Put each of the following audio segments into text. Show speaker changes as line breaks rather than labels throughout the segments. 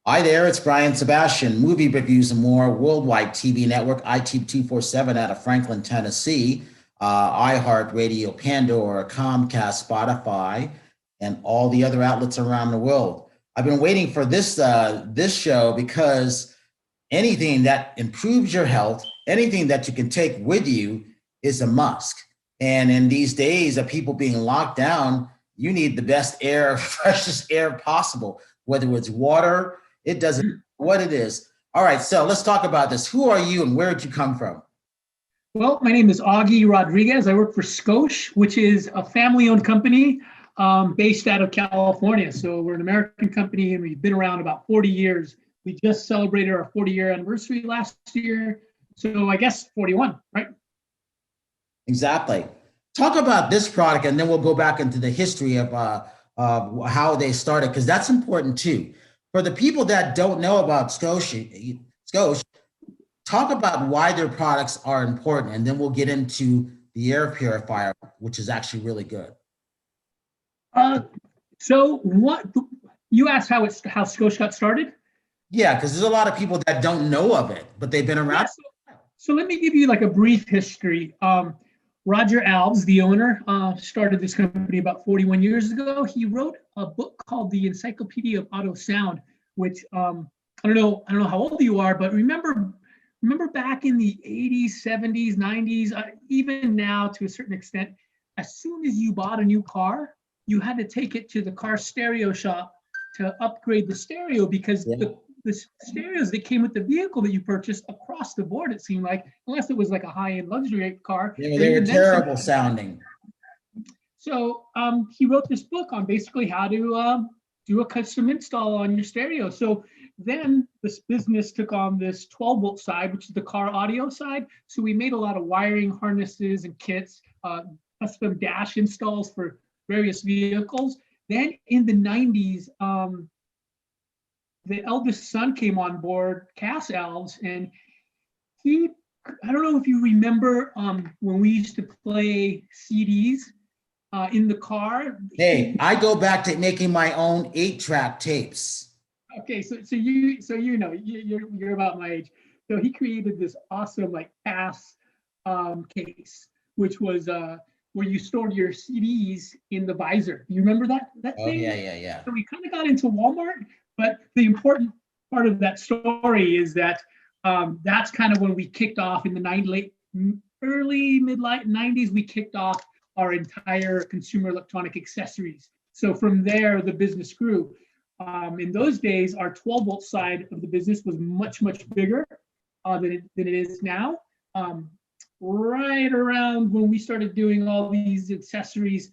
Hi there, it's Brian Sebastian, movie reviews and more, worldwide TV network, iTube 247 out of Franklin, Tennessee, iHeartRadio, Pandora, Comcast, Spotify, and all the other outlets around the world. I've been waiting for this show because anything that improves your health, anything that you can take with you is a must. And in these days of people being locked down, you need the best air, freshest air possible, whether it's water, it doesn't what it is. All right, so let's talk about this. Who are you and where did you come from?
Well, my name is Augie Rodriguez. I work for Scotia, which is a family-owned company based out of California. So we're an American company, and we've been around about 40 years. We just celebrated our 40-year anniversary last year. So I guess 41, right?
Exactly. Talk about this product, and then we'll go back into the history of how they started, because that's important too. For the people that don't know about Scotia, talk about why their products are important, and then we'll get into the air purifier, which is actually really good.
Uh, so what you asked how Scotia got started?
Yeah, because there's a lot of people that don't know of it, but they've been around.
Yes. So let me give you like a brief history. Roger Alves, the owner, started this company about 41 years ago. He wrote a book called The Encyclopedia of Auto Sound, which I don't know how old you are, but remember back in the 80s, 70s, 90s, even now to a certain extent, as soon as you bought a new car, you had to take it to the car stereo shop to upgrade the stereo because
Yeah.
the stereos that came with the vehicle that you purchased across the board, it seemed like, unless it was like a high-end luxury car.
They were
Even then,
terrible sounding.
so he wrote this book on basically how to do a custom install on your stereo. So then this business took on this 12 volt side, which is the car audio side. So we made a lot of wiring harnesses and kits, custom dash installs for various vehicles. Then in the 90s, the eldest son came on board, Cass Alves, and he, I don't know if you remember when we used to play CDs in the car.
Hey, I go back to making my own 8-track tapes.
Okay, so you know you're about my age. So he created this awesome like pass case, which was where you stored your CDs in the visor. You remember that
Oh,
thing?
yeah, yeah, yeah.
So we kind of got into Walmart, but the important part of that story is that that's kind of when we kicked off in the early mid late 90s. We kicked off our entire consumer electronic accessories. So from there, the business grew. In those days, our 12 volt side of the business was much bigger than it is now. Right around when we started doing all these accessories,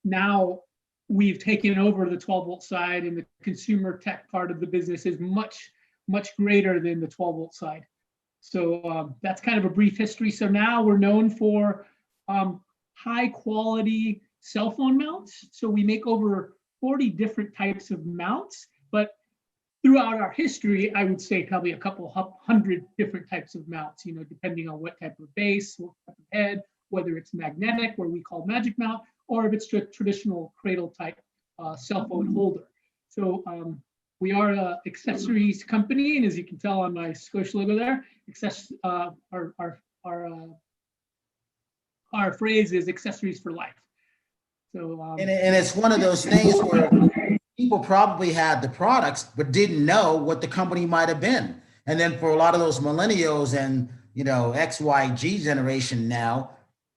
now we've taken over the 12 volt side, and the consumer tech part of the business is much greater than the 12 volt side. So that's kind of a brief history. So now we're known for high quality cell phone mounts. So we make over 40 different types of mounts, but throughout our history, I would say probably a couple hundred different types of mounts, depending on what type of base, what type of head, whether it's magnetic, what we call magic mount, or if it's a traditional cradle type cell phone holder. So we are an accessories company, and as you can tell on my Scotia logo there, our phrase is accessories for life. So
And it's one of those things where people probably had the products but didn't know what the company might have been. And then for a lot of those millennials and XYG generation now,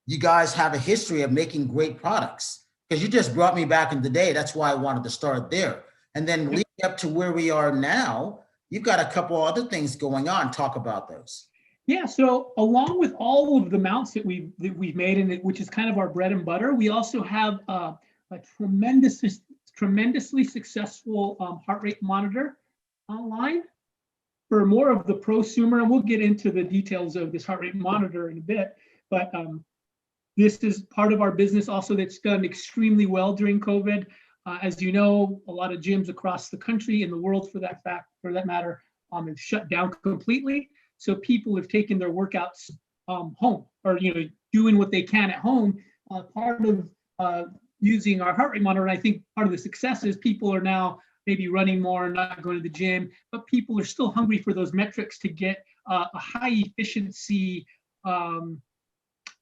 you guys have a history of making great products, because you just brought me back in the day. That's why I wanted to start there. And then leading up to where we are now, you've got a couple other things going on. Talk about those.
Yeah, so along with all of the mounts that we've made, and which is kind of our bread and butter, we also have a tremendously successful heart rate monitor online for more of the prosumer, and we'll get into the details of this heart rate monitor in a bit. But this is part of our business also that's done extremely well during COVID. As you know, a lot of gyms across the country and the world, for that matter, have shut down completely. So people have taken their workouts home, or doing what they can at home. Part of using our heart rate monitor, and I think part of the success is people are now maybe running more, not going to the gym, but people are still hungry for those metrics to get a high efficiency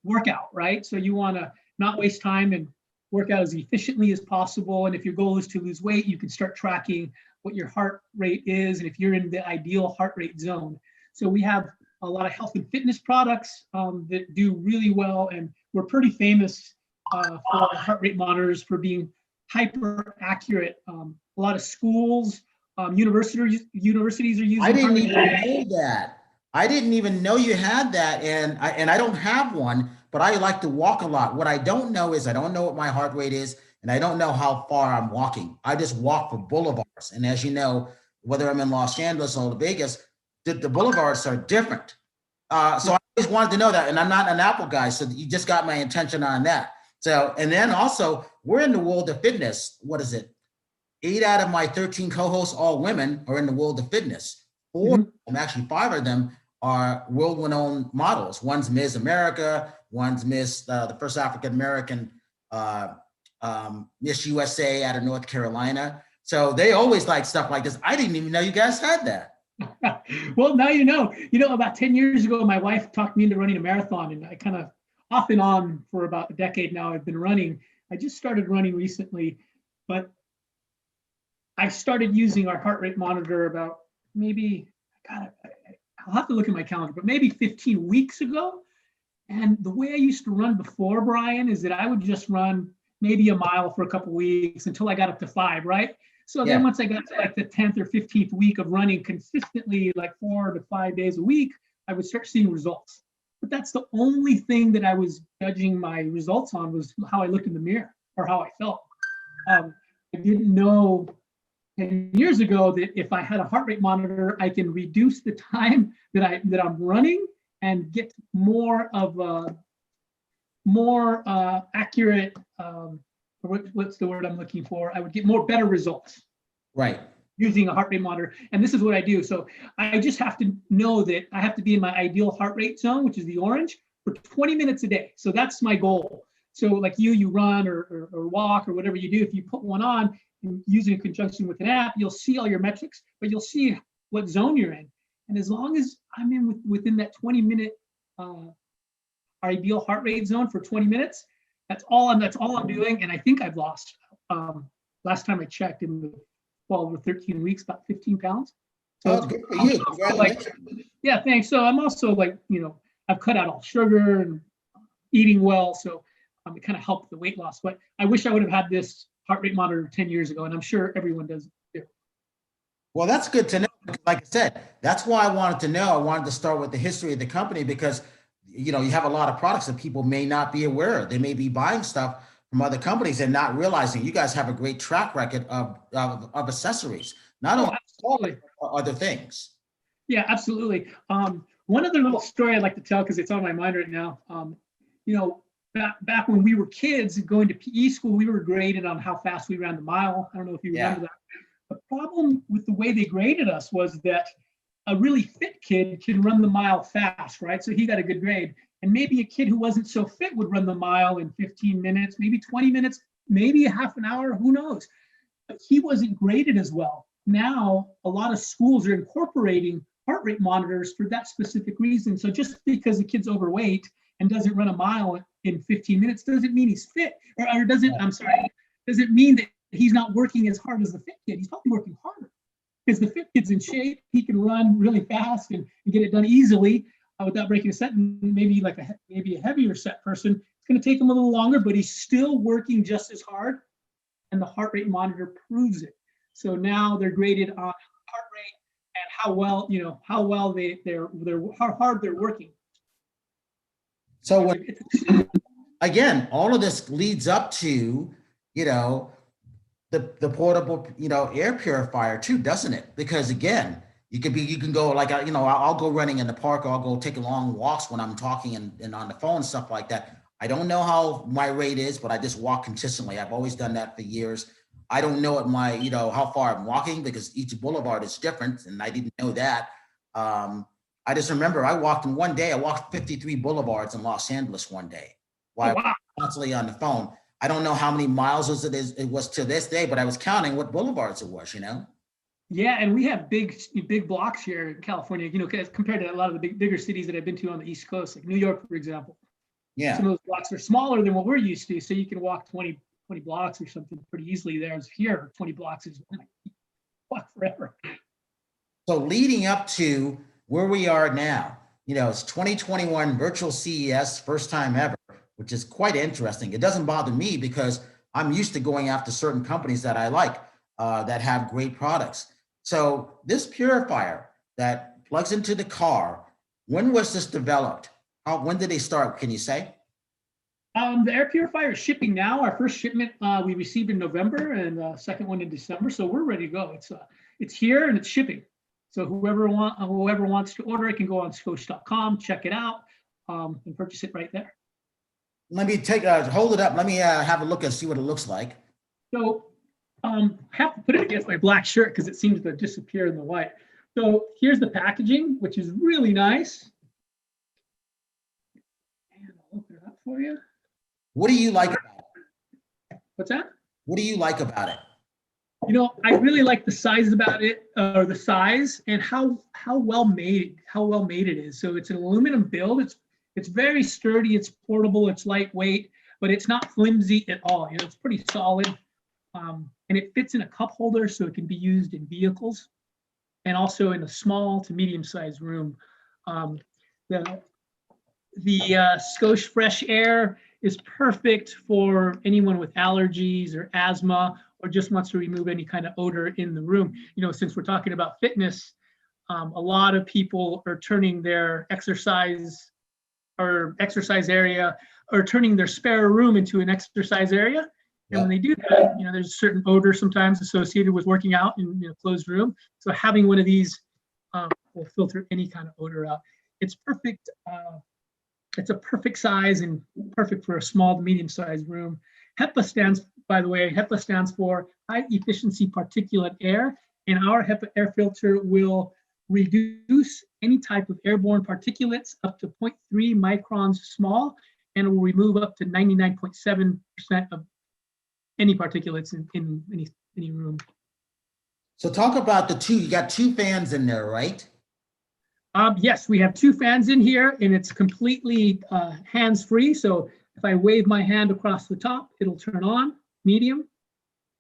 workout, right? So you want to not waste time and work out as efficiently as possible. And if your goal is to lose weight, you can start tracking what your heart rate is and if you're in the ideal heart rate zone. So we have a lot of health and fitness products that do really well, and we're pretty famous for heart rate monitors for being hyper accurate. A lot of schools, universities are using.
I didn't even know that. I didn't even know you had that, and I don't have one, but I like to walk a lot. What I don't know is I don't know what my heart rate is, and I don't know how far I'm walking. I just walk for boulevards, and as you know, whether I'm in Los Angeles or Vegas, the boulevards are different. So I always wanted to know that, and I'm not an Apple guy, so you just got my attention on that. So, and then also, we're in the world of fitness. What is it? 8 out of my 13 co-hosts, all women, are in the world of fitness. 4, actually 5 of them are world-renowned models. One's Ms. America, one's Miss, the first African-American Miss USA out of North Carolina. So they always like stuff like this. I didn't even know you guys had that.
Well, now you know. About 10 years ago, my wife talked me into running a marathon, and I kind of off and on for about a decade now, I've been running. I just started running recently, but I started using our heart rate monitor about maybe, I'll have to look at my calendar, but maybe 15 weeks ago. And the way I used to run before, Brian, is that I would just run maybe a mile for a couple of weeks until I got up to 5, right? So then once I got to like the 10th or 15th week of running consistently, like 4 to 5 days a week, I would start seeing results. But that's the only thing that I was judging my results on, was how I looked in the mirror or how I felt. I didn't know 10 years ago that if I had a heart rate monitor, I can reduce the time that I'm running and get more of a more accurate, what's the word I'm looking for? I would get better results.
Right.
Using a heart rate monitor. And this is what I do. So I just have to know that I have to be in my ideal heart rate zone, which is the orange, for 20 minutes a day. So that's my goal. So like you run or walk or whatever you do, if you put one on and use it in conjunction with an app, you'll see all your metrics, but you'll see what zone you're in. And as long as I'm in within that 20-minute ideal heart rate zone for 20 minutes, that's all I'm doing. And I think I've lost, last time I checked, in the 12 or 13 weeks, about 15 pounds. So
good for you.
Yeah, thanks. So I'm also like, I've cut out all sugar and eating well. So it kind of helped the weight loss. But I wish I would have had this heart rate monitor 10 years ago. And I'm sure everyone does too.
Well, that's good to know. Like I said, that's why I wanted to know. I wanted to start with the history of the company, because you have a lot of products that people may not be aware of. They may be buying stuff from other companies and not realizing you guys have a great track record of accessories, not only other things.
Yeah, absolutely. One other little story I'd like to tell, because it's on my mind right now. Back when we were kids going to PE school, we were graded on how fast we ran the mile. I don't know if you remember that. The problem with the way they graded us was that a really fit kid can run the mile fast, right? So he got a good grade. And maybe a kid who wasn't so fit would run the mile in 15 minutes, maybe 20 minutes, maybe a half an hour, who knows? But he wasn't graded as well. Now, a lot of schools are incorporating heart rate monitors for that specific reason. So just because a kid's overweight and doesn't run a mile in 15 minutes doesn't mean he's fit, or doesn't mean that he's not working as hard as the fit kid. He's probably working harder, because the fit kid's in shape. He can run really fast and get it done easily without breaking a set. And maybe maybe a heavier set person, it's going to take him a little longer, but he's still working just as hard. And the heart rate monitor proves it. So now they're graded on heart rate and how well how hard they're working.
So again, all of this leads up to the portable air purifier too, doesn't it? Because again, you can go like I'll go running in the park, or I'll go take long walks when I'm talking and on the phone and stuff like that. I don't know how my rate is, but I just walk consistently. I've always done that for years. I don't know how far I'm walking, because each boulevard is different, and I didn't know that. I just remember I walked 53 boulevards in Los Angeles one day while I was constantly on the phone. I don't know how many miles it was to this day, but I was counting what boulevards it was,
Yeah, and we have big blocks here in California, compared to a lot of the bigger cities that I've been to on the East Coast, like New York, for example. Some
Yeah.
of those blocks are smaller than what we're used to, so you can walk 20 blocks or something pretty easily. There's here, 20 blocks is walk forever.
So leading up to where we are now, it's 2021 virtual CES, first time ever, which is quite interesting. It doesn't bother me because I'm used to going after certain companies that I like, that have great products. So this purifier that plugs into the car, when was this developed? When did they start? Can you say?
The air purifier is shipping now. Our first shipment we received in November, and second one in December. So we're ready to go. It's here and it's shipping. So whoever wants to order it can go on Scosche.com, check it out, and purchase it right there.
Let me hold it up. Let me have a look and see what it looks like.
So I have to put it against my black shirt because it seems to disappear in the white. So here's the packaging, which is really nice. And I'll open it up for you.
What do you like about it?
What's that?
What do you like about it?
I really like the size about it, or the size, and how well made it is. So it's an aluminum build. It's very sturdy. It's portable. It's lightweight, but it's not flimsy at all. It's pretty solid, and it fits in a cup holder, so it can be used in vehicles, and also in a small to medium-sized room. The Scosche Fresh Air is perfect for anyone with allergies or asthma, or just wants to remove any kind of odor in the room. Since we're talking about fitness, a lot of people are turning their exercise area, or turning their spare room into an exercise area. And when they do that, there's a certain odor sometimes associated with working out in a closed room. So having one of these will filter any kind of odor out. It's perfect. It's a perfect size and perfect for a small to medium-sized room. HEPA stands for high efficiency particulate air, and our HEPA air filter will reduce any type of airborne particulates up to 0.3 microns small, and it will remove up to 99.7% of any particulates in any room.
So talk about you got two fans in there, right?
Yes, we have two fans in here, and it's completely hands-free. So if I wave my hand across the top, it'll turn on, medium.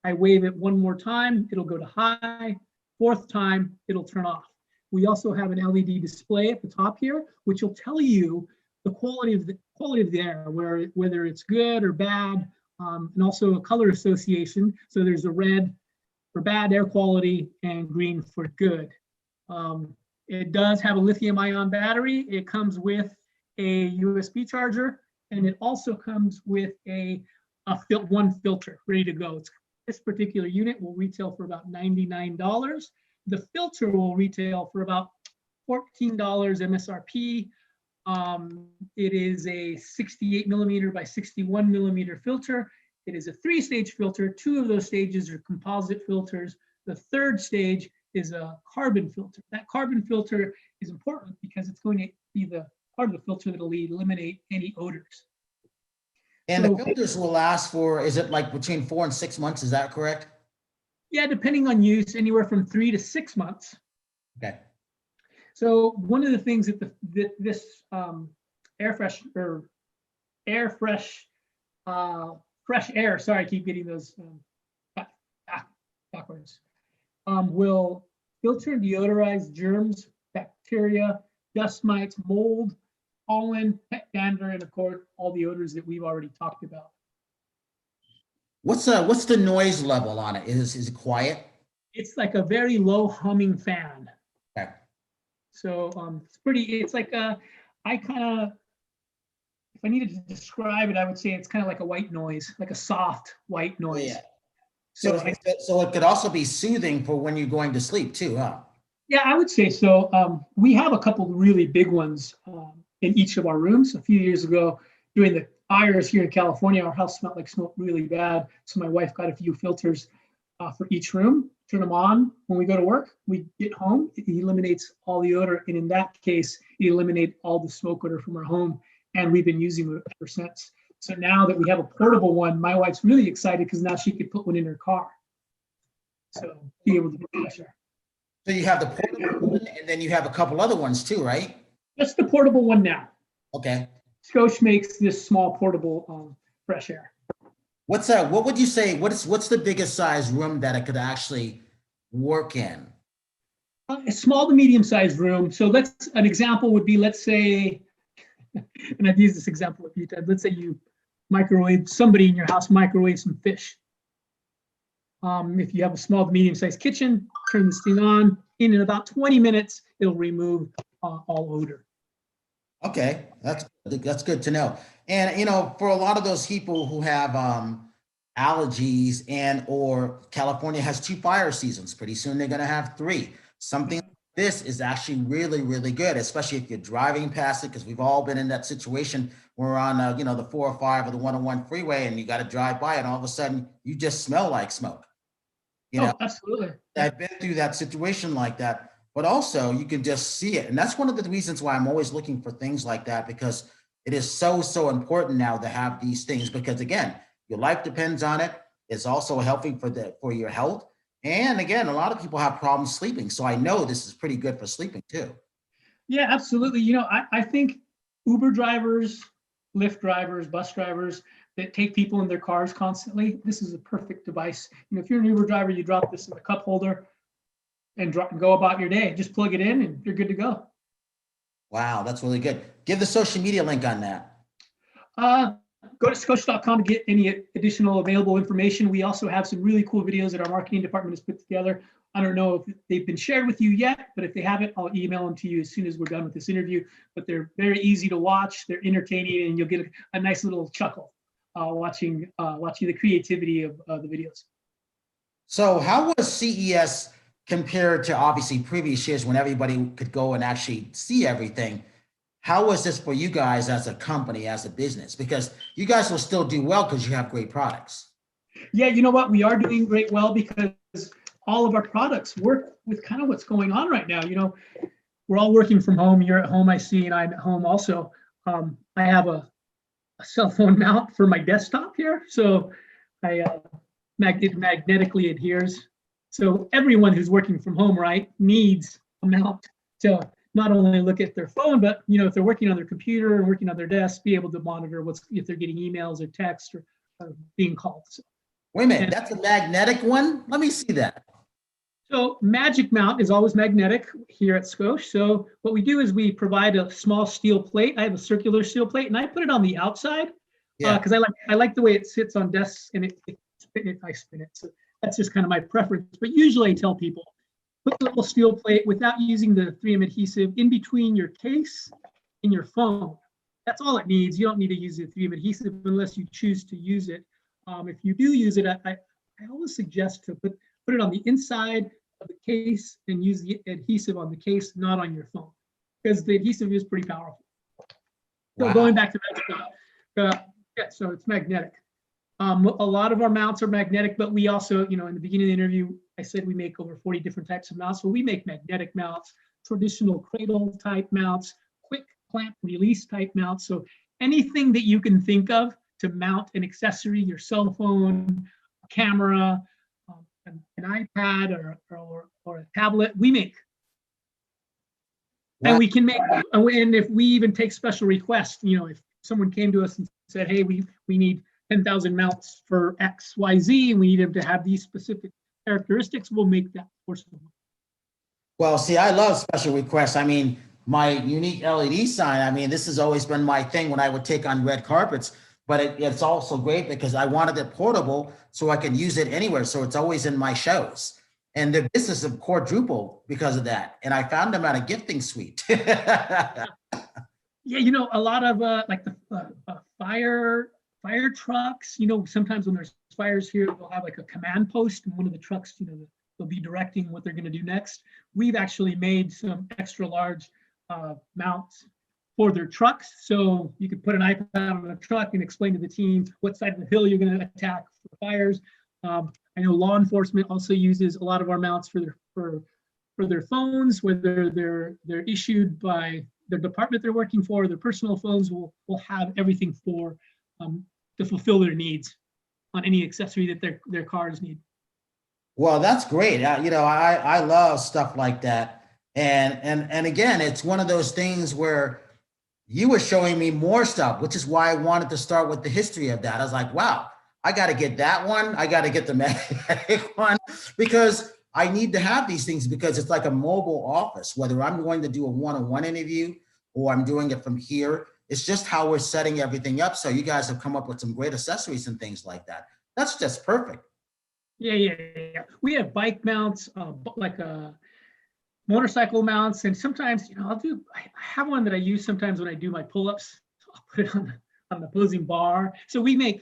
I wave it one more time, it'll go to high. Fourth time, it'll turn off. We also have an LED display at the top here, which will tell you the quality of the air, whether it's good or bad, and also a color association. So there's a red for bad air quality and green for good. It does have a lithium-ion battery. It comes with a USB charger, and it also comes with one filter ready to go. This particular unit will retail for about $99. The filter will retail for about $14 MSRP. It is a 68 millimeter by 61 millimeter filter. It is a 3-stage filter. 2 of those stages are composite filters. The third stage is a carbon filter. That carbon filter is important because it's going to be the part of the filter that will eliminate any odors.
And the filters will last for, is it like between 4 and 6 months? Is that correct?
Yeah, depending on use, anywhere from 3 to 6 months.
Okay.
So one of the things that this fresh air, sorry, I keep getting those backwards, will filter and deodorize germs, bacteria, dust mites, mold, pollen, pet dander, and of course, all the odors that we've already talked about.
What's the noise level on it? Is it quiet?
It's like a very low humming fan.
Okay.
So it's like if I needed to describe it, I would say it's kind of like a white noise, like a soft white noise.
Yeah. So it could also be soothing for when you're going to sleep too, huh?
Yeah, I would say so. We have a couple of really big ones in each of our rooms. A few years ago, during the fires here in California, our house smelled like smoke really bad. So my wife got a few filters for each room, turn them on when we go to work. We get home, it eliminates all the odor. And in that case, it eliminated all the smoke odor from our home. And we've been using it ever since. So now that we have a portable one, my wife's really excited because now she could put one in her car. So be able to get fresh air.
So you have the portable one, and then you have a couple other ones too, right?
Just the portable one now.
Okay.
Scosche makes this small portable fresh air.
What's that? What would you say? What's the biggest size room that it could actually work in?
A small to medium sized room. So an example would be, let's say, and I've used this example a few times. Let's say you somebody in your house microwave some fish. If you have a small to medium sized kitchen, turn this thing on. In about 20 minutes, it'll remove all odor.
Okay, that's good to know. And for a lot of those people who have allergies and or California has 2 fire seasons, pretty soon they're gonna have 3. Something like this is actually really, really good, especially if you're driving past it, because we've all been in that situation where we're on the 405 or the 101 freeway, and you got to drive by, and all of a sudden you just smell like smoke.
Absolutely.
I've been through that situation like that, but also you can just see it. And that's one of the reasons why I'm always looking for things like that, because it is so important now to have these things, because again, your life depends on it. It's also healthy for your health. And again, a lot of people have problems sleeping. So I know this is pretty good for sleeping too.
Yeah, absolutely. I think Uber drivers, Lyft drivers, bus drivers that take people in their cars constantly, this is a perfect device. If you're an Uber driver, you drop this in the cup holder and go about your day. Just plug it in and you're good to go.
Wow, that's really good. Give the social media link on that.
Go to scosche.com to get any additional available information. We also have some really cool videos that our marketing department has put together. I don't know if they've been shared with you yet, but if they haven't, I'll email them to you as soon as we're done with this interview. But they're very easy to watch. They're entertaining, and you'll get a nice little chuckle watching the creativity of the videos.
So how was CES compared to obviously previous years when everybody could go and actually see everything? How was this for you guys as a company, as a business? Because you guys will still do well because you have great products.
Yeah, you know what? We are doing great well because all of our products work with kind of what's going on right now. We're all working from home. You're at home, I see, and I'm at home also. I have a cell phone mount for my desktop here. So it magnetically adheres. So everyone who's working from home, right, needs a mount to not only look at their phone, but if they're working on their computer and working on their desk, be able to monitor if they're getting emails or text or being called. So,
wait a minute, that's a magnetic one? Let me see that.
So Magic Mount is always magnetic here at Scosche. So what we do is we provide a small steel plate. I have a circular steel plate, and I put it on the outside because I like the way it sits on desks, and I spin it. So that's just kind of my preference. But usually I tell people, put the little steel plate without using the 3M adhesive in between your case and your phone. That's all it needs. You don't need to use the 3M adhesive unless you choose to use it. If you do use it, I always suggest to put it on the inside of the case and use the adhesive on the case, not on your phone, because the adhesive is pretty powerful. So
Wow.
going back to that, so it's magnetic. A lot of our mounts are magnetic, but we also, in the beginning of the interview, I said we make over 40 different types of mounts. So we make magnetic mounts, traditional cradle type mounts, quick clamp release type mounts. So anything that you can think of to mount an accessory, your cell phone, a camera, an iPad or a tablet, we make.
Wow.
And we can make, and if we even take special requests, if someone came to us and said, hey, we need 10,000 mounts for X, Y, Z, and we need them to have these specific characteristics, we'll make that for someone.
Well, see, I love special requests. I mean, my unique LED sign, this has always been my thing when I would take on red carpets, but it's also great because I wanted it portable so I can use it anywhere. So it's always in my shows. And the business have quadrupled because of that. And I found them at a gifting suite.
Yeah, a lot of like the fire trucks, sometimes when there's fires here, they'll have like a command post, and one of the trucks, they'll be directing what they're going to do next. We've actually made some extra large mounts for their trucks. So you could put an iPad on a truck and explain to the team what side of the hill you're going to attack for fires. I know law enforcement also uses a lot of our mounts for their phones, whether they're issued by their department they're working for, their personal phones will have everything for to fulfill their needs on any accessory that their cars need.
Well, that's great. I love stuff like that. And again, it's one of those things where you were showing me more stuff, which is why I wanted to start with the history of that. I was like, wow, I got to get that one. I got to get the magnetic one because I need to have these things because it's like a mobile office, whether I'm going to do a one-on-one interview or I'm doing it from here. It's just how we're setting everything up. So you guys have come up with some great accessories and things like that. That's just perfect.
Yeah. We have bike mounts, like motorcycle mounts, and sometimes, I have one that I use sometimes when I do my pull-ups. I'll put it on the opposing bar. So we make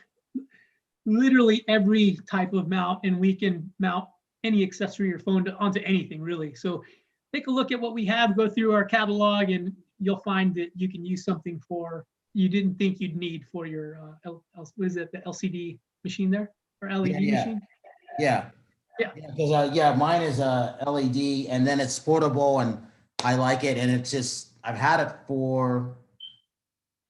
literally every type of mount, and we can mount any accessory or phone onto anything really. So take a look at what we have, go through our catalog, and you'll find that you can use something for you didn't think you'd need for your what is it, the LCD machine there, or LED machine?
Yeah. Because mine is a LED, and then it's portable, and I like it, and it's just I've had it for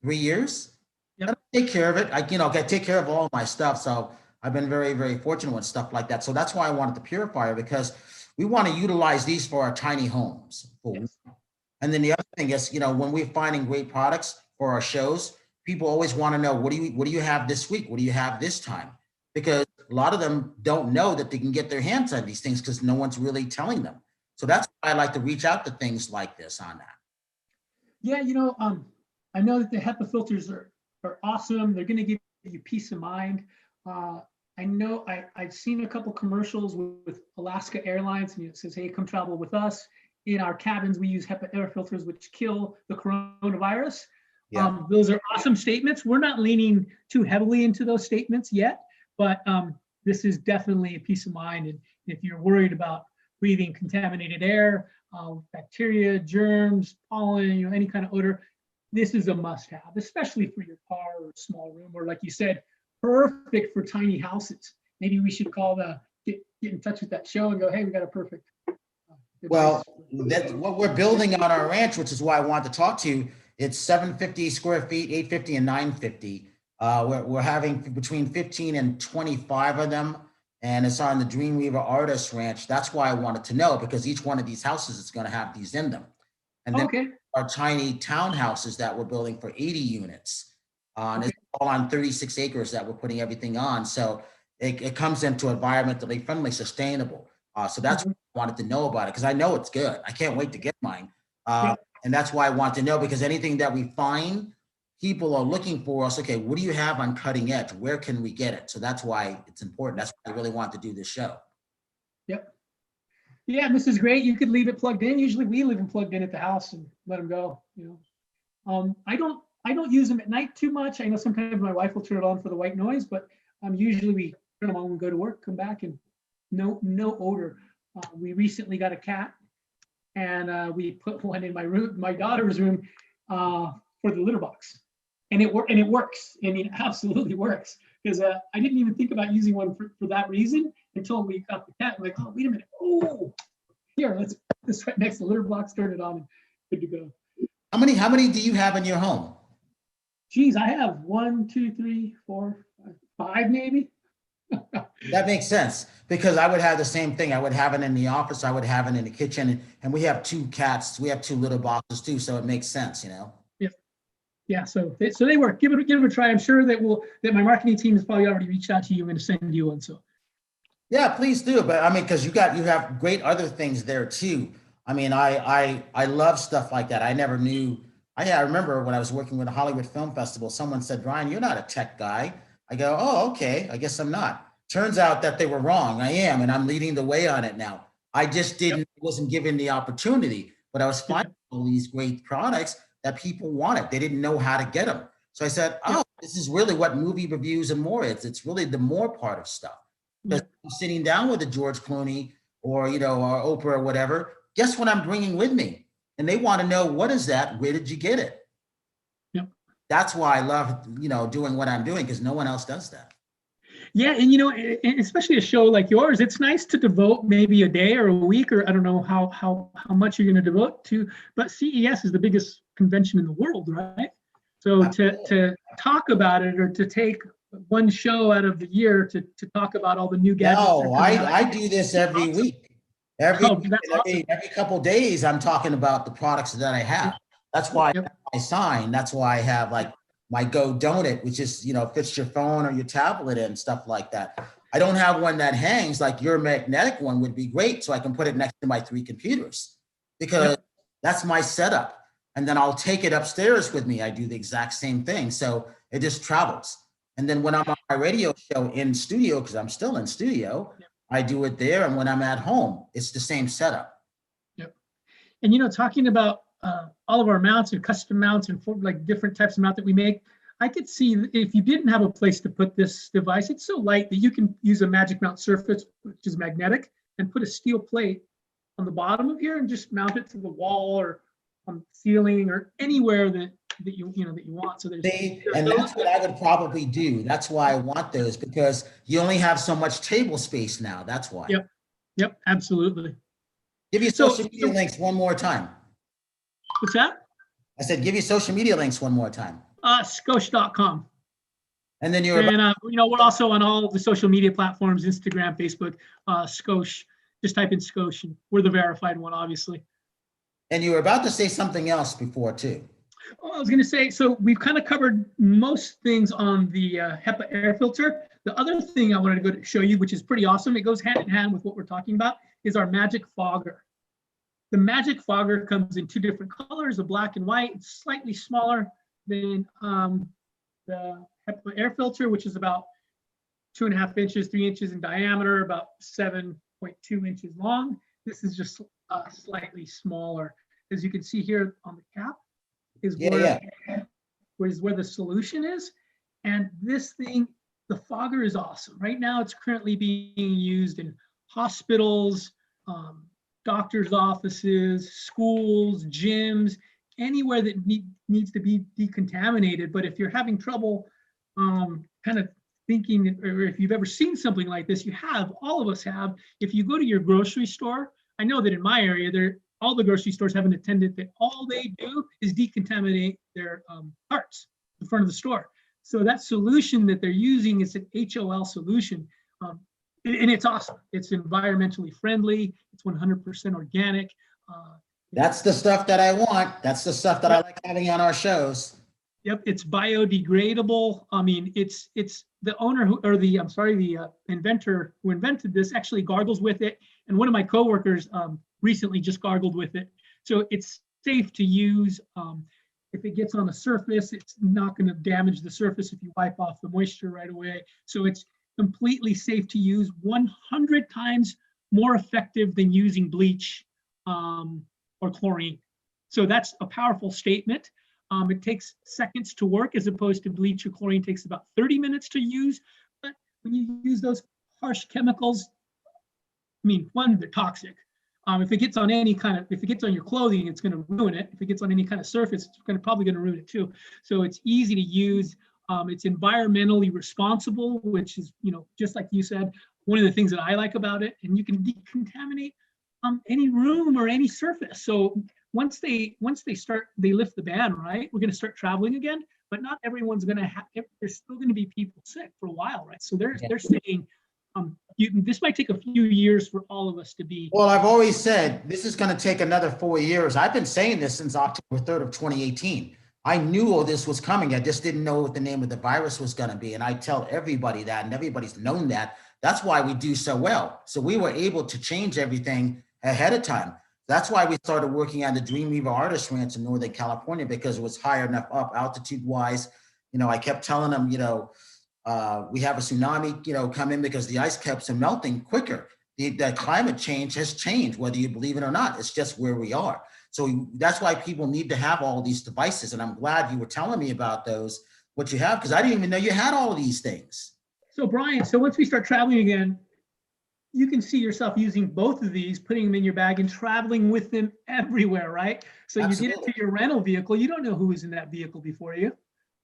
3 years.
Yep.
I take care of it. I take care of all my stuff, so I've been very, very fortunate with stuff like that. So that's why I wanted the purifier, because we want to utilize these for our tiny homes.
Yes.
And then the other thing is, when we're finding great products for our shows, people always want to know, what do you have this week? What do you have this time? Because a lot of them don't know that they can get their hands on these things because no one's really telling them. So that's why I like to reach out to things like this on that.
Yeah, I know that the HEPA filters are awesome. They're going to give you peace of mind. I know I've seen a couple commercials with Alaska Airlines, and it says, hey, come travel with us. In our cabins, we use HEPA air filters, which kill the coronavirus.
Yeah.
Those are awesome statements. We're not leaning too heavily into those statements yet, but this is definitely a peace of mind. And if you're worried about breathing contaminated air, bacteria, germs, pollen, any kind of odor, this is a must-have, especially for your car or small room, or like you said, perfect for tiny houses. Maybe we should get in touch with that show and go, hey, we got a perfect.
Well, that's what we're building on our ranch, which is why I wanted to talk to you. It's 750 square feet, 850 and 950. We're having between 15 and 25 of them, and it's on the Dreamweaver Artist Ranch. That's why I wanted to know, because each one of these houses is going to have these in them. And then our tiny townhouses that we're building for 80 units. And it's all on 36 acres that we're putting everything on. So it comes into environmentally friendly, sustainable. So that's what I wanted to know about it, because I know it's good. I can't wait to get mine. And that's why I want to know, because anything that we find, people are looking for us. Okay, what do you have on cutting edge? Where can we get it? So that's why it's important. That's why I really want to do this show.
Yep. Yeah, this is great. You could leave it plugged in. Usually we leave them plugged in at the house and let them go. I don't use them at night too much. I know sometimes my wife will turn it on for the white noise, but usually we turn them on when we go to work, come back, and no odor. We recently got a cat, and we put one in my daughter's room for the litter box, and it works. I mean, it absolutely works, because I didn't even think about using one for that reason until we got the cat. I'm like, oh, wait a minute. Oh, here, let's put this right next to the litter box, turn it on, and good to go.
How many do you have in your home?
Geez, I have 1, 2, 3, 4, 5 maybe.
That makes sense, because I would have the same thing. I would have it in the office. I would have it in the kitchen, and we have 2 cats. We have 2 litter boxes too, so it makes sense,
Yeah. So they work. Give it a try. I'm sure that my marketing team has probably already reached out to you and to send you one. So.
Yeah, please do. But I mean, because you have great other things there too. I mean, I love stuff like that. I never knew. I remember when I was working with the Hollywood Film Festival, someone said, Ryan, you're not a tech guy. I go, oh, okay. I guess I'm not. Turns out that they were wrong. I am, and I'm leading the way on it now. I just wasn't given the opportunity, but I was finding all these great products that people wanted. They didn't know how to get them. So I said, oh, this is really what movie reviews and more is. It's really the more part of stuff. Because I'm sitting down with a George Clooney or, or Oprah or whatever, guess what I'm bringing with me? And they want to know, what is that? Where did you get it?
Yep.
That's why I love, doing what I'm doing, because no one else does that.
Yeah. And, especially a show like yours, it's nice to devote maybe a day or a week, or I don't know how much you're going to devote to, but CES is the biggest convention in the world, right? So to talk about it, or to take one show out of the year to talk about all the new gadgets.
No, I do this every week.
Oh, that's awesome.
Every couple of days, I'm talking about the products that I have. That's why
Yep.
I sign. That's why I have like my Go Donut, which is, fits your phone or your tablet and stuff like that. I don't have one that hangs like your magnetic one would be great. So I can put it next to my 3 computers because that's my setup. And then I'll take it upstairs with me. I do the exact same thing. So it just travels. And then when I'm on my radio show in studio, because I'm still in studio, I do it there. And when I'm at home, it's the same setup.
Yep. And, talking about all of our mounts and custom mounts and like different types of mount that we make, I could see if you didn't have a place to put this device, it's so light that you can use a Magic Mount Surface, which is magnetic, and put a steel plate on the bottom of here and just mount it to the wall or on the ceiling or anywhere that you want. So
and that's what I would probably do. That's why I want those, because you only have so much table space now. That's why.
Yep, absolutely.
Give your social media links one more time.
What's that?
I said, give your social media links one more time.
Scosche.com.
And then
we're also on all the social media platforms, Instagram, Facebook, Scosche. Just type in Scosche, and we're the verified one, obviously.
And you were about to say something else before too.
Oh, I was going to say, so we've kind of covered most things on the HEPA air filter. The other thing I wanted to go to show you, which is pretty awesome, it goes hand in hand with what we're talking about, is our Magic Fogger. The Magic Fogger comes in 2 different colors, a black and white. It's slightly smaller than the HEPA air filter, which is about 2.5 inches, 3 inches in diameter, about 7.2 inches long. This is just slightly smaller. As you can see here on the cap is where the solution is. And this thing, the fogger is awesome. Right now, it's currently being used in hospitals, doctors' offices, schools, gyms, anywhere that needs to be decontaminated. But if you're having trouble kind of thinking, or if you've ever seen something like this, all of us have. If you go to your grocery store, I know that in my area, all the grocery stores have an attendant that all they do is decontaminate their carts in front of the store. So that solution that they're using is an HOL solution. And it's awesome. It's environmentally friendly. It's 100% organic.
That's the stuff that I want. That's the stuff that I like having on our shows.
Yep, it's biodegradable. I mean, it's the owner the inventor who invented this actually gargles with it. And one of my coworkers recently just gargled with it. So it's safe to use. If it gets on a surface, it's not going to damage the surface if you wipe off the moisture right away. So it's completely safe to use, 100 times more effective than using bleach or chlorine. So that's a powerful statement. It takes seconds to work as opposed to bleach or chlorine takes about 30 minutes to use. But when you use those harsh chemicals, I mean, one, they're toxic. If it gets on if it gets on your clothing, it's going to ruin it. If it gets on any kind of surface, it's probably going to ruin it too. So it's easy to use. It's environmentally responsible, which is, just like you said, one of the things that I like about it. And you can decontaminate any room or any surface. So once they lift the ban, right, we're going to start traveling again. But not everyone's going to have. There's still going to be people sick for a while, right? So they're saying. This might take a few years for all of us to be.
Well, I've always said this is going to take another 4 years. I've been saying this since October 3rd of 2018. I knew all this was coming. I just didn't know what the name of the virus was going to be. And I tell everybody that, and everybody's known that. That's why we do so well. So we were able to change everything ahead of time. That's why we started working on the Dreamweaver Artist Ranch in Northern California, because it was high enough up altitude wise. I kept telling them, we have a tsunami, come in because the ice caps are melting quicker. The climate change has changed, whether you believe it or not. It's just where we are. So that's why people need to have all these devices. And I'm glad you were telling me about what you have, because I didn't even know you had all of these things.
So Brian, once we start traveling again, you can see yourself using both of these, putting them in your bag and traveling with them everywhere, right? So Absolutely. You get into your rental vehicle, you don't know who was in that vehicle before you.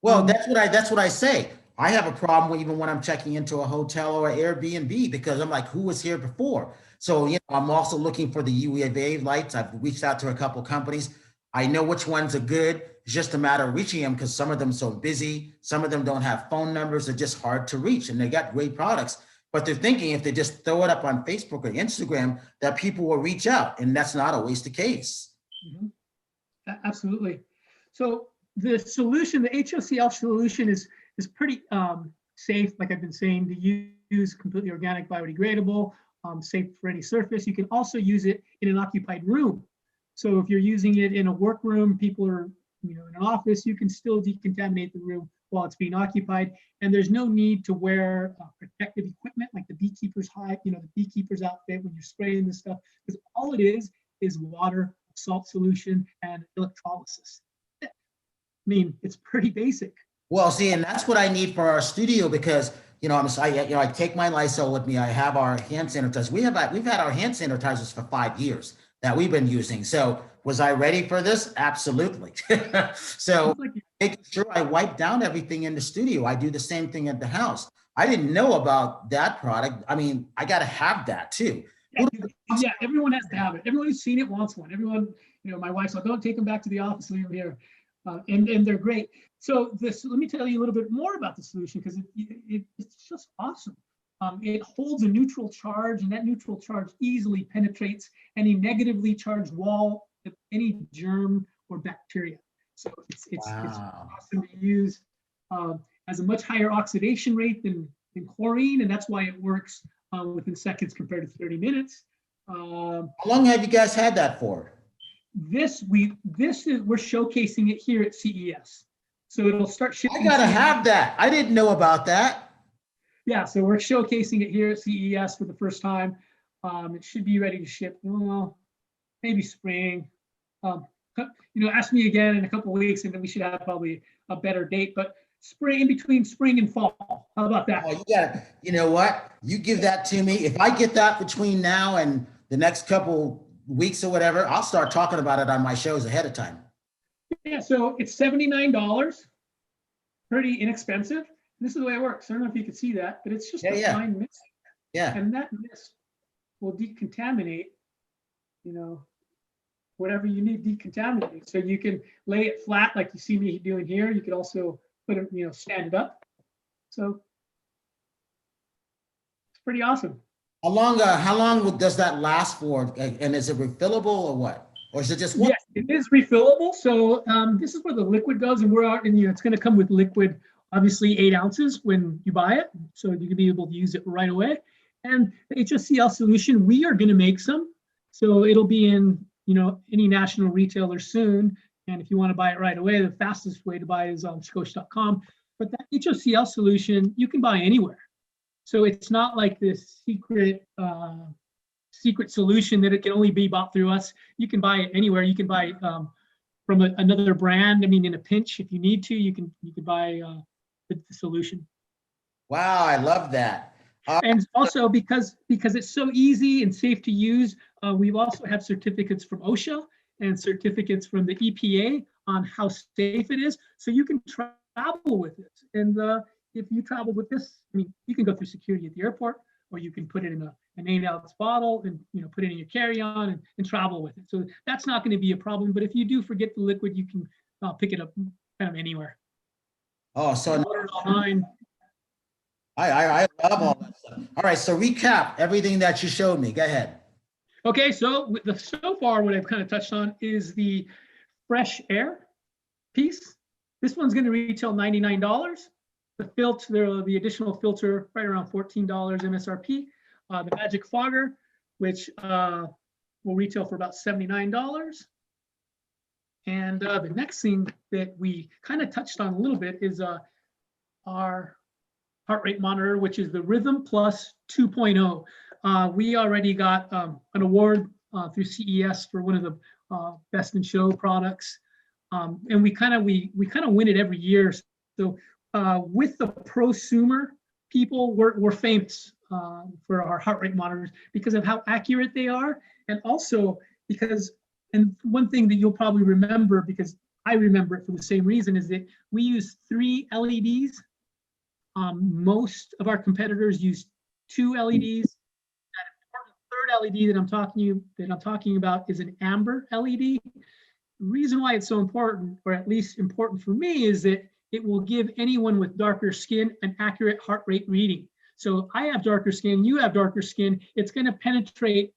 Well, that's what I say. I have a problem even when I'm checking into a hotel or an Airbnb, because I'm like, who was here before? So, I'm also looking for the UVA lights. I've reached out to a couple companies. I know which ones are good. It's just a matter of reaching them because some of them are so busy. Some of them don't have phone numbers. They're just hard to reach, and they got great products. But they're thinking if they just throw it up on Facebook or Instagram, that people will reach out, and that's not always the case.
Mhm. Absolutely. So the solution, the HOCL solution is pretty safe, like I've been saying, to use, completely organic, biodegradable, safe for any surface. You can also use it in an occupied room. So if you're using it in a workroom, people are, in an office, you can still decontaminate the room while it's being occupied. And there's no need to wear protective equipment like the beekeeper's hide, the beekeeper's outfit when you're spraying this stuff, because all it is water, salt solution, and electrolysis. I mean, it's pretty basic.
Well, see, and that's what I need for our studio because I take my Lysol with me. I have our hand sanitizers. We've had our hand sanitizers for 5 years that we've been using. So was I ready for this? Absolutely. So making sure I wipe down everything in the studio. I do the same thing at the house. I didn't know about that product. I mean, I got to have that too.
Yeah, everyone has to have it. Everyone who's seen it wants one. Everyone, my wife's like, don't take them back to the office, leave them here. And they're great. So let me tell you a little bit more about the solution because it's just awesome. It holds a neutral charge, and that neutral charge easily penetrates any negatively charged wall of any germ or bacteria. So it's awesome to use. Has a much higher oxidation rate than chlorine, and that's why it works within seconds compared to 30 minutes.
How long have you guys had that for?
We're showcasing it here at CES. So it'll start shipping.
I gotta have that. I didn't know about that.
Yeah, so we're showcasing it here at CES for the first time. It should be ready to ship, maybe spring. Ask me again in a couple of weeks, and then we should have probably a better date. But spring, in between spring and fall. How about that?
Oh, you know what? You give that to me. If I get that between now and the next couple weeks or whatever, I'll start talking about it on my shows ahead of time.
Yeah, so it's $79, pretty inexpensive. This is the way it works. I don't know if you can see that, but it's just a fine mist.
Yeah.
And that mist will decontaminate, whatever you need decontaminate. So you can lay it flat like you see me doing here. You could also put it, stand it up. So it's pretty awesome.
How long does that last for? And is it refillable or what? Or is it just one?
Yes, it is refillable. So this is where the liquid goes, and it's going to come with liquid, obviously 8 ounces when you buy it. So you can be able to use it right away. And the HOCL solution, we are going to make some. So it'll be in, any national retailer soon. And if you want to buy it right away, the fastest way to buy it is on Scosche.com. But that HOCL solution, you can buy anywhere. So it's not like this secret solution that it can only be bought through us. You can buy it anywhere. You can buy from another brand. I mean, in a pinch, if you need to, you can buy the solution.
Wow, I love that.
And also because it's so easy and safe to use, we've also had certificates from OSHA and certificates from the EPA on how safe it is. So you can travel with it. And if you travel with this, I mean, you can go through security at the airport, or you can put it in an 8-ounce bottle and put it in your carry-on and travel with it. So that's not going to be a problem. But if you do forget the liquid, you can pick it up kind of anywhere.
Oh, so
online.
I love all that stuff. All right, so recap everything that you showed me. Go ahead.
Okay, so so far what I've kind of touched on is the fresh air piece. This one's going to retail $99. The filter, the additional filter, right around $14 MSRP. The Magic Fogger, which will retail for about $79. And the next thing that we kind of touched on a little bit is our heart rate monitor, which is the Rhythm Plus 2.0. We already got an award through CES for one of the best in show products, and we kind of win it every year. So with the prosumer people, we're famous for our heart rate monitors because of how accurate they are, and also because, and one thing that you'll probably remember, because I remember it for the same reason, is that we use 3 LEDs. Most of our competitors use 2 LEDs. That important third LED that I'm talking about is an amber LED, The reason why it's so important, or at least important for me, is that it will give anyone with darker skin an accurate heart rate reading. So I have darker skin, you have darker skin, it's going to penetrate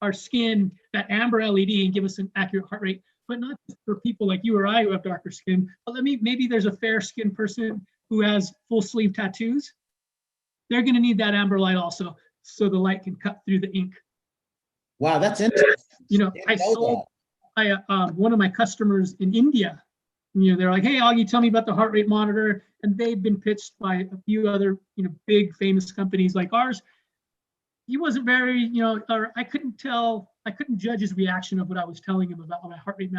our skin, that amber LED, and give us an accurate heart rate, but not just for people like you or I who have darker skin. But maybe there's a fair skinned person who has full sleeve tattoos. They're going to need that amber light also, so the light can cut through the ink.
Wow, that's interesting.
You know, I sold one of my customers in India. You know, they're like, "Hey, Augie, tell me about the heart rate monitor." And they've been pitched by a few other, you know, big famous companies like ours. He wasn't very, you know, or I couldn't judge his reaction of what I was telling him about my heart rate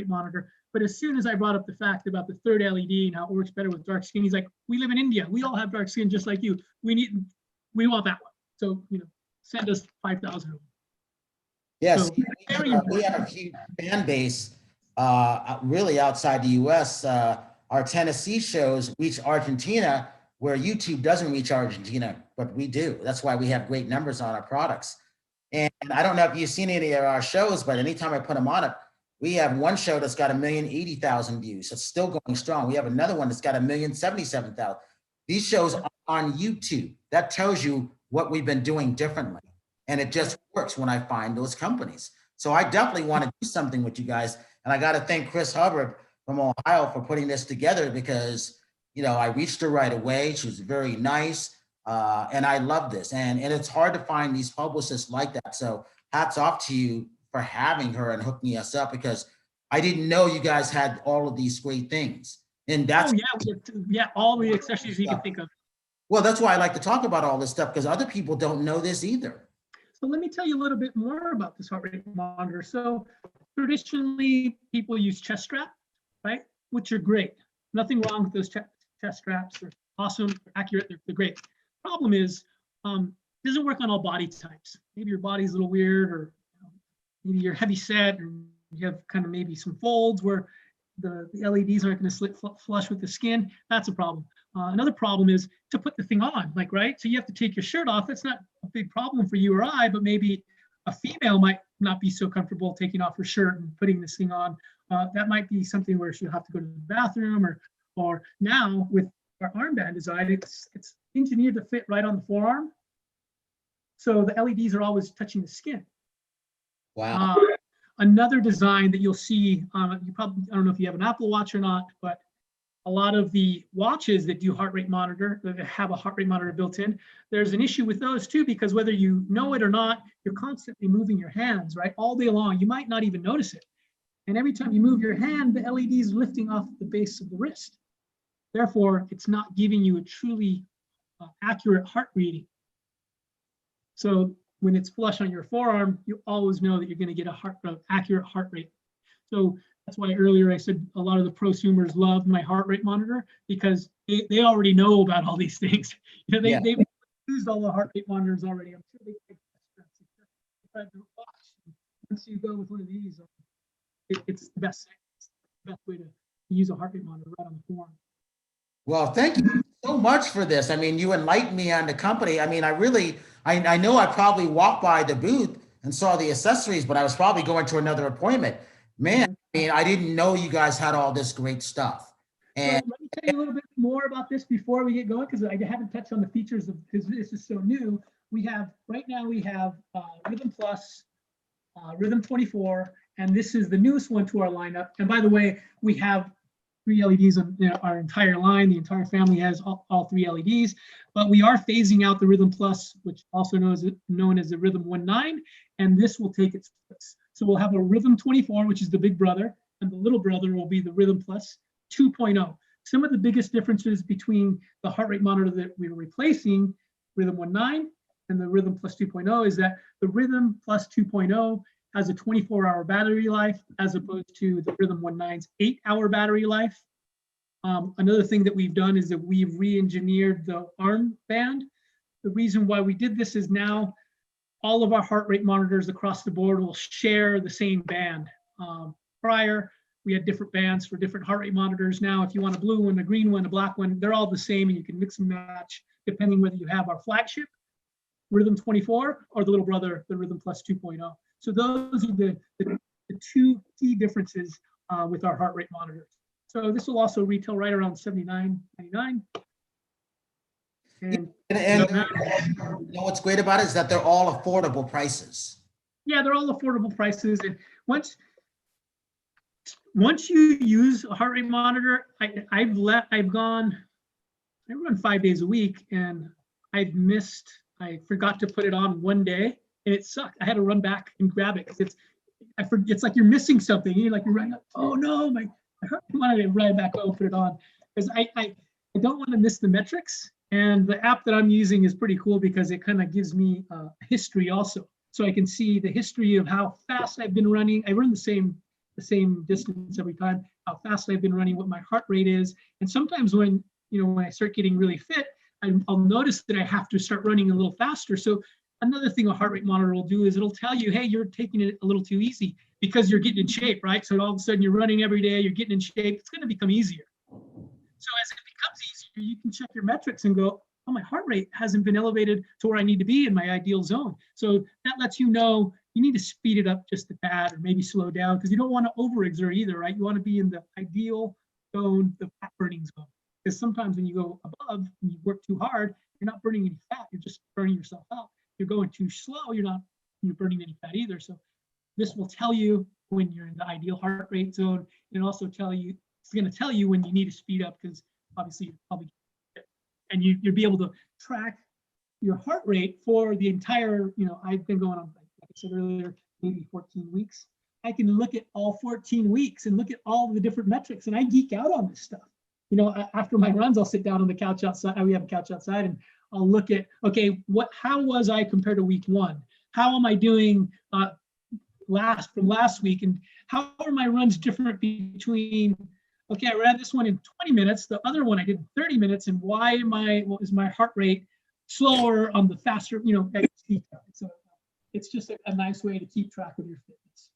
monitor. But as soon as I brought up the fact about the third LED and how it works better with dark skin, he's like, "We live in India. We all have dark skin just like you. We want that one. So, you know, send us 5,000 of them."
Yes,
So,
we have a huge fan base really outside the US. Our Tennessee shows reach Argentina, where YouTube doesn't reach Argentina, but we do. That's why we have great numbers on our products. And I don't know if you've seen any of our shows, but anytime I put them on it, we have one show that's got 1,080,000 views. It's still going strong. We have another one that's got 1,077,000. These shows are on YouTube. That tells you what we've been doing differently. And it just works when I find those companies. So I definitely want to do something with you guys. And I got to thank Chris Hubbard from Ohio for putting this together, because, you know, I reached her right away. She was very nice. And I love this. And it's hard to find these publicists like that. So hats off to you for having her and hooking us up, because I didn't know you guys had all of these great things. And that's
all the accessories you can think of.
Well, that's why I like to talk about all this stuff, because other people don't know this either.
So let me tell you a little bit more about this heart rate monitor. So traditionally, people use chest strap, right? Which are great. Nothing wrong with those chest straps. They're awesome, they're accurate, they're great. Problem is, it doesn't work on all body types. Maybe your body's a little weird, or maybe you're heavy set, and you have kind of maybe some folds where the LEDs aren't going to sit flush with the skin. That's a problem. Another problem is to put the thing on, like, right? So you have to take your shirt off. That's not a big problem for you or I, but maybe a female might not be so comfortable taking off her shirt and putting this thing on. That might be something where she'll have to go to the bathroom, or now with our armband design, it's engineered to fit right on the forearm. So the LEDs are always touching the skin.
Wow.
Another design that you'll see, you probably, I don't know if you have an Apple Watch or not, but a lot of the watches that do heart rate monitor, that have a heart rate monitor built in, there's an issue with those too, because whether you know it or not, you're constantly moving your hands, right? All day long, you might not even notice it. And every time you move your hand, the LED is lifting off the base of the wrist. Therefore, it's not giving you a truly accurate heart reading. So when it's flush on your forearm, you always know that you're going to get an accurate heart rate. So that's why earlier I said a lot of the prosumers love my heart rate monitor, because they already know about all these things. You know, they've used all the heart rate monitors already. I'm sure they once you go with one of these, it's the best way to use a heart rate monitor right on the forearm.
Well, thank you so much for this. I mean, you enlightened me on the company. I mean, I know I probably walked by the booth and saw the accessories, but I was probably going to another appointment. Man, I mean, I didn't know you guys had all this great stuff. And
so let me tell you a little bit more about this before we get going, because I haven't touched on the features of, because this is so new. Right now we have Rhythm Plus, Rhythm 24, and this is the newest one to our lineup. And by the way, we have 3 LEDs on our entire line. The entire family has all 3 LEDs, but we are phasing out the Rhythm Plus, which also known as the Rhythm 19, and this will take its place. So we'll have a Rhythm 24, which is the big brother, and the little brother will be the Rhythm Plus 2.0. Some of the biggest differences between the heart rate monitor that we're replacing, Rhythm 19, and the Rhythm Plus 2.0, is that the Rhythm Plus 2.0 has a 24-hour battery life, as opposed to the Rhythm 19's 8-hour battery life. Another thing that we've done is that we've re-engineered the armband. The reason why we did this is now all of our heart rate monitors across the board will share the same band. Prior, we had different bands for different heart rate monitors. Now, if you want a blue one, a green one, a black one, they're all the same, and you can mix and match depending whether you have our flagship Rhythm 24 or the little brother, the Rhythm Plus 2.0. So those are the two key differences with our heart rate monitors. So this will also retail right around $79.99. And
And you know what's great about it is that they're all affordable prices.
yeah, they're all affordable prices. And once you use a heart rate monitor, I run 5 days a week, and I forgot to put it on one day, and it sucked. I had to run back and grab it because it's like you're missing something. You're running up, oh no, my heart rate monitor, run back, oh, put it on. Because I don't want to miss the metrics. And the app that I'm using is pretty cool because it kind of gives me history also. So I can see the history of how fast I've been running. I run the same distance every time, how fast I've been running, what my heart rate is. And sometimes when I start getting really fit, I'll notice that I have to start running a little faster. So another thing a heart rate monitor will do is it'll tell you, hey, you're taking it a little too easy because you're getting in shape, right? So all of a sudden you're running every day, you're getting in shape, it's going to become easier. So as it becomes easier, you can check your metrics and go, oh, my heart rate hasn't been elevated to where I need to be in my ideal zone. So that lets you know you need to speed it up just a tad or maybe slow down because you don't want to overexert either, right? You want to be in the ideal zone, the fat burning zone. Because sometimes when you go above and you work too hard, you're not burning any fat, you're just burning yourself out. You're going too slow, you're burning any fat either. So this will tell you when you're in the ideal heart rate zone, and also it's going to tell you when you need to speed up because obviously you're probably, and you'll be able to track your heart rate for the entire, I've been going on, like I said earlier, maybe 14 weeks. I can look at all 14 weeks and look at all the different metrics, and I geek out on this stuff. After my runs, I'll sit down on the couch outside. We have a couch outside, and I'll look at, okay, how was I compared to week one? How am I doing from last week? And how are my runs different between, okay, I ran this one in 20 minutes, the other one I did in 30 minutes, and why is my heart rate slower on the faster, So it's just a nice way to keep track of your fitness.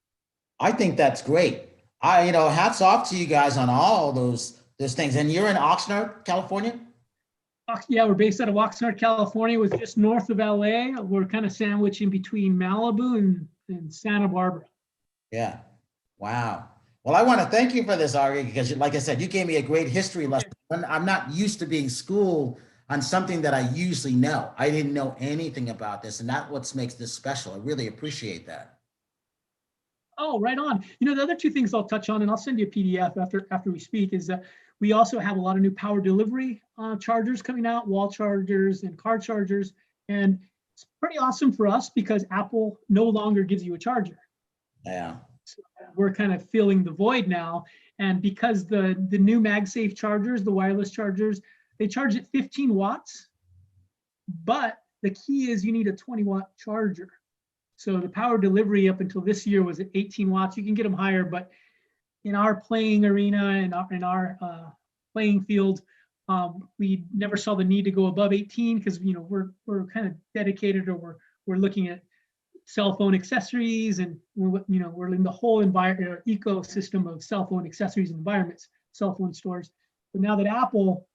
I think that's great. Hats off to you guys on all those things. And you're in Oxnard, California?
Yeah, we're based out of Oxnard, California. We're just north of LA. We're kind of sandwiched in between Malibu and Santa Barbara.
Yeah. Wow. Well, I want to thank you for this, Ari, because like I said, you gave me a great history lesson. I'm not used to being schooled on something that I usually know. I didn't know anything about this, and that's what makes this special. I really appreciate that.
Oh, right on. The other two things I'll touch on, and I'll send you a PDF after we speak, is that we also have a lot of new power delivery chargers coming out, wall chargers and car chargers. And it's pretty awesome for us because Apple no longer gives you a charger.
Yeah.
So we're kind of filling the void now. And because the new MagSafe chargers, the wireless chargers, they charge at 15 watts. But the key is you need a 20-watt charger. So the power delivery up until this year was at 18 watts. You can get them higher, but in our playing arena and in our playing field, we never saw the need to go above 18 because we're kind of dedicated, or we're looking at cell phone accessories, and we're in the whole environment ecosystem of cell phone accessories and environments, cell phone stores. But now that Apple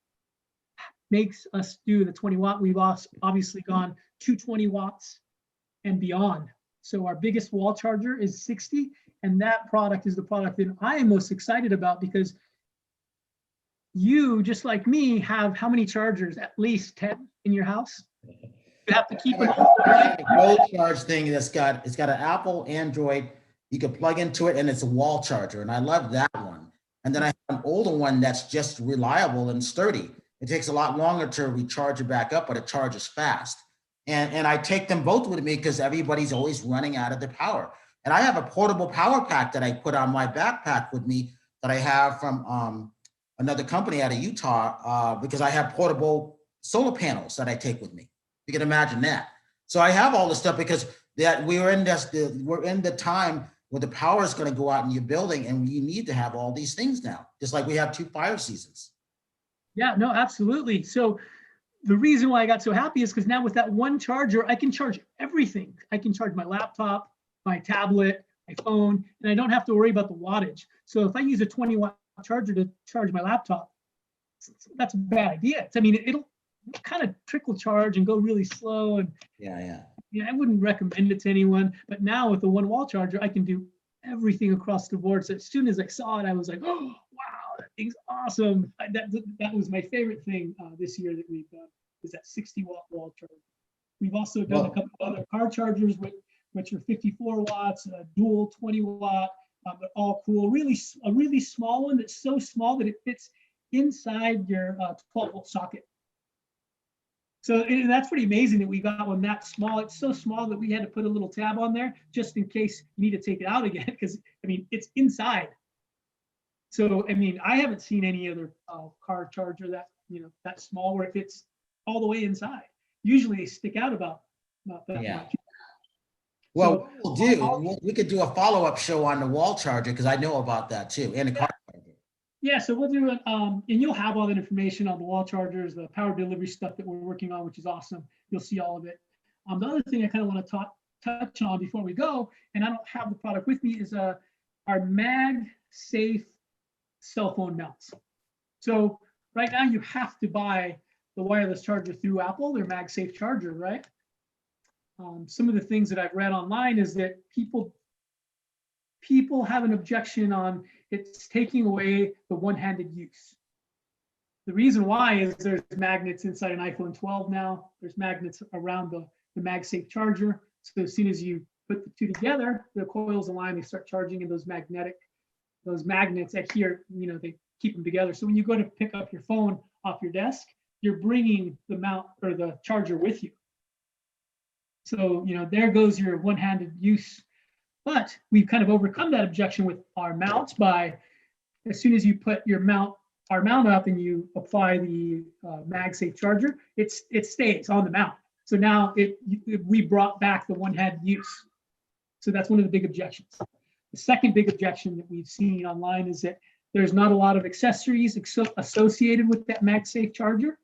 makes us do the 20 watt, we've obviously gone to 20 watts and beyond. So our biggest wall charger is 60, and that product is the product that I am most excited about because you, just like me, have how many chargers? At least 10 in your house? You have to keep it.
The wall charge thing it's got an Apple Android. You can plug into it, and it's a wall charger, and I love that one. And then I have an older one that's just reliable and sturdy. It takes a lot longer to recharge it back up, but it charges fast. And I take them both with me because everybody's always running out of their power. And I have a portable power pack that I put on my backpack with me that I have from another company out of Utah because I have portable solar panels that I take with me. You can imagine that. So I have all this stuff because we're in the time where the power is going to go out in your building, and you need to have all these things now, just like we have 2 fire seasons.
Yeah, no, absolutely. So the reason why I got so happy is because now with that one charger, I can charge everything. I can charge my laptop, my tablet, my phone, and I don't have to worry about the wattage. So if I use a 20-watt charger to charge my laptop, that's a bad idea. It'll kind of trickle charge and go really slow. And
yeah,
I wouldn't recommend it to anyone. But now with the one wall charger, I can do everything across the board. So as soon as I saw it, I was like, oh, wow, that thing's awesome. That was my favorite thing this year that we've done, is that 60-watt wall charger. We've also done a couple other car chargers, which are 54 watts, dual 20-watt, but all cool. Really, a really small one that's so small that it fits inside your 12-volt socket. So and that's pretty amazing that we got one that small. It's so small that we had to put a little tab on there just in case you need to take it out again, because I mean, it's inside. So I mean, I haven't seen any other car charger that, you know, that small where it fits all the way inside. Usually they stick out about that much.
Well, we could do a follow-up show on the wall charger, because I know about that too, and a car charger.
Yeah, so we'll do it, and you'll have all that information on the wall chargers, the power delivery stuff that we're working on, which is awesome. You'll see all of it. The other thing I kind of want to touch on before we go, and I don't have the product with me, is our MagSafe cell phone mounts. So right now you have to buy the wireless charger through Apple, their MagSafe charger, right? Some of the things that I've read online is that people have an objection on it's taking away the one-handed use. The reason why is there's magnets inside an iPhone 12 now. There's magnets around the MagSafe charger. So as soon as you put the two together, the coils align, they start charging, and those magnets adhere, you know, they keep them together. So when you go to pick up your phone off your desk, you're bringing the mount or the charger with you. So, you know, there goes your one-handed use. But we've kind of overcome that objection with our mounts by, as soon as you put our mount up and you apply the MagSafe charger, it stays on the mount. So now we brought back the one-handed use. So that's one of the big objections. The second big objection that we've seen online is that there's not a lot of accessories associated with that MagSafe charger.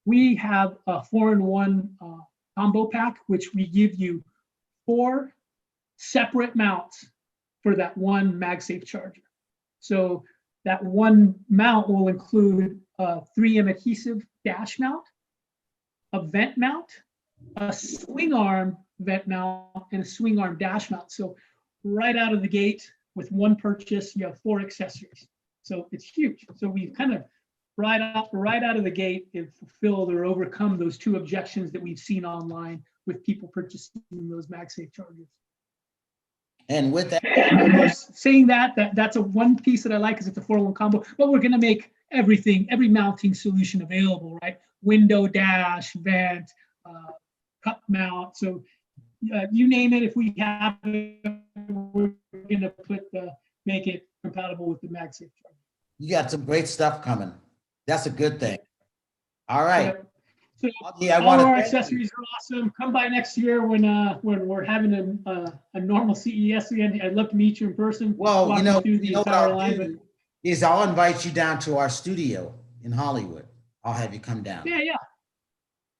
We have a 4-in-1 combo pack, which we give you 4 separate mounts for that one MagSafe charger. So that one mount will include a 3M adhesive dash mount, a vent mount, a swing arm vent mount, and a swing arm dash mount. So right out of the gate with one purchase, you have 4 accessories. So it's huge. So we've kind of right out of the gate have fulfilled or overcome those 2 objections that we've seen online with people purchasing those MagSafe chargers.
And with that,
of course, saying that's a one piece that I like, is it's a 4-in-1 combo, but we're going to make every mounting solution available, right? Window dash, vent, cup mount. So you name it, if we have it, we're going to make it compatible with the MagSafe charger.
you got some great stuff coming. That's a good thing. All right.
So
I
all
want
our
to
accessories are awesome. Come by next year when we're having a normal CES again. I'd love to meet you in person.
Well, you know what I'll
line,
do is I'll invite you down to our studio in Hollywood. I'll have you come down.
Yeah.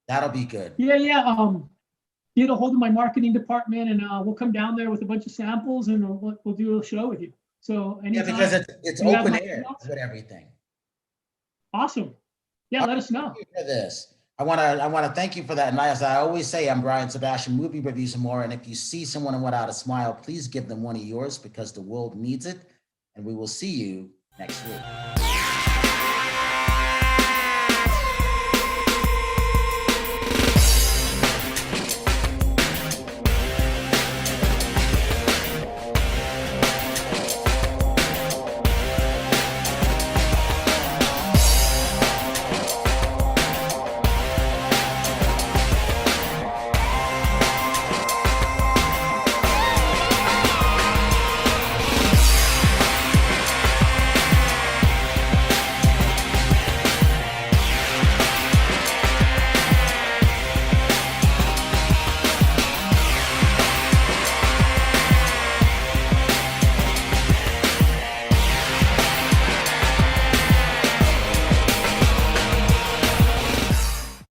That'll be good.
Yeah. Get a hold of my marketing department, and we'll come down there with a bunch of samples, and we'll do a show with you. So anytime,
because it's open air with everything.
Awesome. Yeah, let us know.
For this. I want to thank you for that. And as I always say, I'm Brian Sebastian, Movie Reviews and More. And if you see someone without a smile, please give them one of yours, because the world needs it. And we will see you next week.